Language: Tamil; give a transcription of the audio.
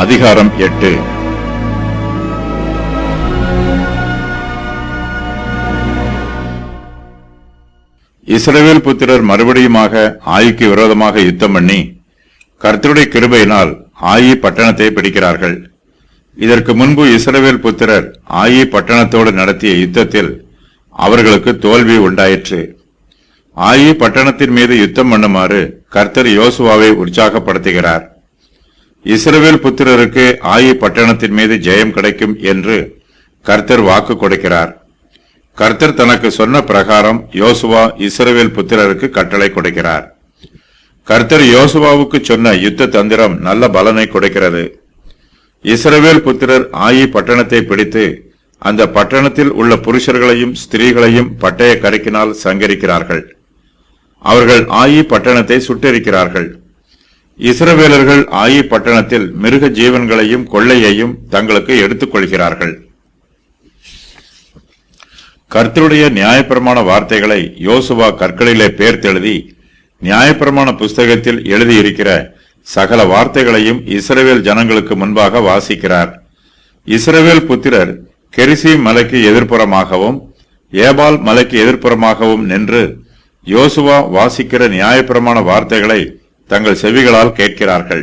அதிகாரம் 8. இஸ்ரவேல் புத்திரர் மறுபடியுமாக ஆயிக்கு விரோதமாக யுத்தம் பண்ணி கர்த்தருடைய கிருபையினால் ஆயி பட்டணத்தை பிடிக்கிறார்கள். இதற்கு முன்பு இஸ்ரவேல் புத்திரர் ஆயி பட்டணத்தோடு நடத்திய யுத்தத்தில் அவர்களுக்கு தோல்வி உண்டாயிற்று. ஆயி பட்டணத்தின் மீது யுத்தம் பண்ணுமாறு கர்த்தர் யோசுவாவை உற்சாகப்படுத்துகிறார். இஸ்ரவேல் புத்திரருக்கு ஆயி பட்டணத்தின் மீது ஜெயம் கிடைக்கும் என்று கர்த்தர் வாக்கு கொடுக்கிறார். கர்த்தர் தனக்கு சொன்ன பிரகாரம் யோசுவா இஸ்ரவேல் புத்திரருக்கு கட்டளை கொடுக்கிறார். கர்த்தர் யோசுவாவுக்கு சொன்ன யுத்த தந்திரம் நல்ல பலனை கொடுக்கிறது. இஸ்ரவேல் புத்திரர் ஆயி பட்டணத்தை பிடித்து அந்த பட்டணத்தில் உள்ள புருஷர்களையும் ஸ்திரீகளையும் பட்டய கருக்கினால் சங்கரிக்கிறார்கள். அவர்கள் ஆயி பட்டணத்தை சுட்டெரிக்கிறார்கள். இஸ்ரவேலர்கள் ஆயி பட்டணத்தில் மிருக ஜீவன்களையும் கொள்ளையையும் தங்களுக்கு எடுத்துக் கொள்கிறார்கள். கர்த்தருடைய நியாயப்பிரமாண வார்த்தைகளை யோசுவா கற்களிலே பேர்த்தெழுதி நியாயப்பிரமாண புஸ்தகத்தில் எழுதியிருக்கிற சகல வார்த்தைகளையும் இஸ்ரவேல் ஜனங்களுக்கு முன்பாக வாசிக்கிறார். இஸ்ரவேல் புத்திரர் கெரிசீம் மலைக்கு எதிர்ப்புறமாகவும் ஏபால் மலைக்கு எதிர்ப்புறமாகவும் நின்று யோசுவா வாசிக்கிற நியாயப்பிரமாண வார்த்தைகளை தங்கள் செவிகளால் கேட்கிறார்கள்.